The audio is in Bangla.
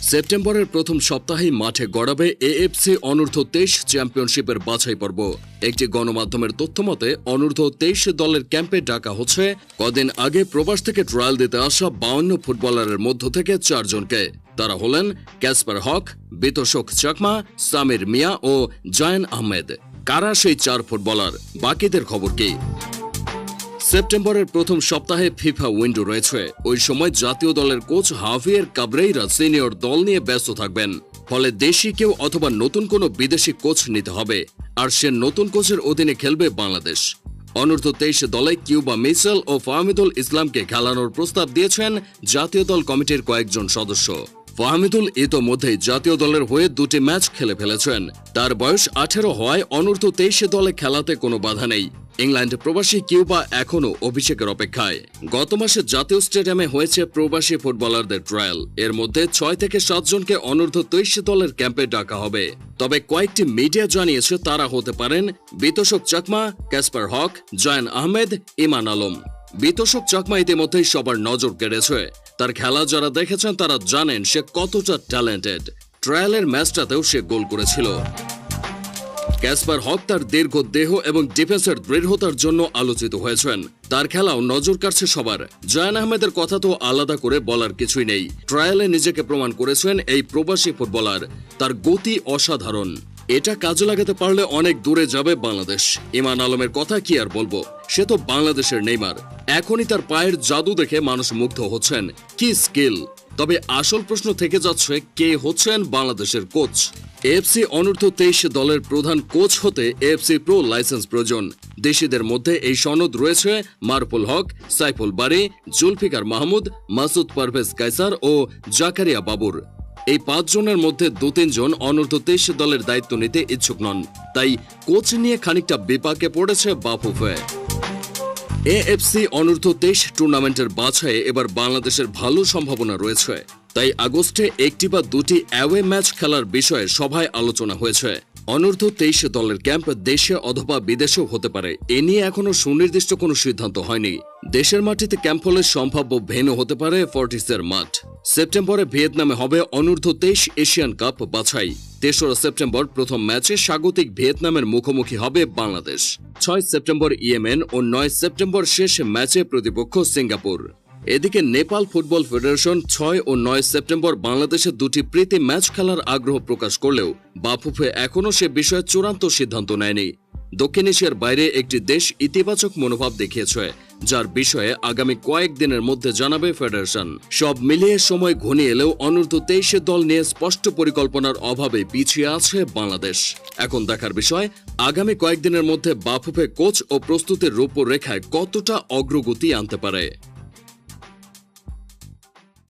সেপ্টেম্বরের প্রথম সপ্তাহেই মাঠে গড়াবে এএফসি অনূর্ধ্ব-23 চ্যাম্পিয়নশিপের বাছাই পর্ব। একটি গণমাধ্যমের তথ্যমতে অনূর্ধ্ব-23 দলের ক্যাম্পে ডাকা হচ্ছে কদিন আগে প্রবাস থেকে ট্রায়াল দিতে আসা 52 ফুটবলারের মধ্য থেকে 4 জনকে। তারা হলেন ক্যাসপার হক, বিতোষক চাকমা, সামির মিয়া ও জায়ান আহমেদ। কারা সেই 4 ফুটবলার? বাকিদের খবর কি? সেপ্টেম্বরের প্রথম সপ্তাহে ফিফা উইন্ডো রয়েছে। ওই সময় জাতীয় দলের কোচ হাভিয়ের কাবরেইরা সিনিয়র দল নিয়ে ব্যস্ত থাকবেন। ফলে দেশি কেউ অথবা নতুন কোনো বিদেশি কোচ নিতে হবে, আর সে নতুন কোচের অধীনে খেলবে বাংলাদেশ। অনূর্ধ্ব-23 দলে কিউবা মিচেল ও ফাহমিদুল ইসলামকে খেলানোর প্রস্তাব দিয়েছেন জাতীয় দল কমিটির কয়েকজন সদস্য। ফাহমিদুল ইতোমধ্যেই জাতীয় দলের হয়ে 2টি ম্যাচ খেলে ফেলেছেন। তার বয়স 18 হওয়ায় অনূর্ধ্ব-23 দলে খেলাতে কোনো বাধা নেই। ইংল্যান্ড প্রবাসী কিউবা এখনও অভিষেকের অপেক্ষায়। গত মাসে জাতীয় স্টেডিয়ামে হয়েছে প্রবাসী ফুটবলারদের ট্রায়াল। এর মধ্যে 6 থেকে 7 জনকে অনূর্ধ্ব-23 দলের ক্যাম্পে ডাকা হবে। তবে কয়েকটি মিডিয়া জানিয়েছে তারা হতে পারেন বিতোষক চাকমা, ক্যাসপার হক, জায়ান আহমেদ, ইমান আলম। বিতোষক চাকমা ইতিমধ্যেই সবার নজর কেড়েছে। তার খেলা যারা দেখেছেন তারা জানেন সে কতটা ট্যালেন্টেড। ট্রায়ালের ম্যাচটাতেও সে গোল করেছিল। ক্যাসপার হক তার দীর্ঘ দেহ এবং ডিফেন্সের দৃঢ়তার জন্য আলোচিত হয়েছেন। তার খেলাও নজর কাড়ছে সবার। জায়ান আহমেদের কথা তো আলাদা করে বলার কিছুই নেই। ট্রায়ালে নিজেকে প্রমাণ করেছেন এই প্রবাসী ফুটবলার। তার গতি অসাধারণ। এটা কাজে লাগাতে পারলে অনেক দূরে যাবে বাংলাদেশ। ইমান আলমের কথা কি আর বলবো, সে তো বাংলাদেশের নেইমার। এখনই তার পায়ের জাদু দেখে মানুষ মুগ্ধ হচ্ছেন। কি স্কিল! তবে আসল প্রশ্ন থেকে যাচ্ছে, কে হচ্ছেন বাংলাদেশের কোচ? এএফসি অনূর্ধ্ব-23 দলের প্রধান কোচ হতে এএফসি প্রো লাইসেন্স প্রয়োজন। দেশিদের মধ্যে এই সনদ রয়েছে মারুফুল হক, সাইফুল বারী, জুলফিকার মাহমুদ, মাসুদ পারভেজ কায়সার ও জাকারিয়া বাবুর। এই 5 জনের মধ্যে 2-3 জন অনূর্ধ্ব-23 দলের দায়িত্ব নিতে ইচ্ছুক নন। তাই কোচ নিয়ে খানিকটা বিপাকে পড়েছে বাফুফে। এএফসি অনূর্ধ্ব-23 টুর্নামেন্টের বাছাইয়ে এবার বাংলাদেশের ভালো সম্ভাবনা রয়েছে। তাই আগস্টে 1টি বা 2টি অ্যাওয়ে ম্যাচ খেলার বিষয়ে সভায় আলোচনা হয়েছে। অনূর্ধ্ব-23 দলের ক্যাম্প দেশে অথবা বিদেশেও হতে পারে। এ নিয়ে এখনো সুনির্দিষ্ট কোনো সিদ্ধান্ত হয়নি। দেশের মাটিতে ক্যাম্প হলে সম্ভাব্য ভেন্যু হতে পারে ফর্টিসের মাঠ। সেপ্টেম্বরে ভিয়েতনামে হবে অনূর্ধ্ব-23 এশিয়ান কাপ বাছাই। 3রা সেপ্টেম্বর প্রথম ম্যাচে স্বাগতিক ভিয়েতনামের মুখোমুখি হবে বাংলাদেশ। 6 সেপ্টেম্বর ইয়েমেন ও 9 সেপ্টেম্বর শেষ ম্যাচে প্রতিপক্ষ সিঙ্গাপুর। এদিকে নেপাল ফুটবল ফেডারেশন 6 ও 9 সেপ্টেম্বর বাংলাদেশে 2টি প্রীতি ম্যাচ খেলার আগ্রহ প্রকাশ করলেও বাফুফে এখনও সে বিষয়ে চূড়ান্ত সিদ্ধান্ত নেয়নি। দক্ষিণ এশিয়ার বাইরে একটি দেশ ইতিবাচক মনোভাব দেখিয়েছে, যার বিষয়ে আগামী কয়েকদিনের মধ্যে জানাবে ফেডারেশন। সব মিলিয়ে সময় ঘনিয়ে এলেও অনূর্ধ্ব-23 দল নিয়ে স্পষ্ট পরিকল্পনার অভাবে পিছিয়ে আছে বাংলাদেশ। এখন দেখার বিষয়, আগামী কয়েকদিনের মধ্যে বাফুফে কোচ ও প্রস্তুতির রূপরেখায় কতটা অগ্রগতি আনতে পারে।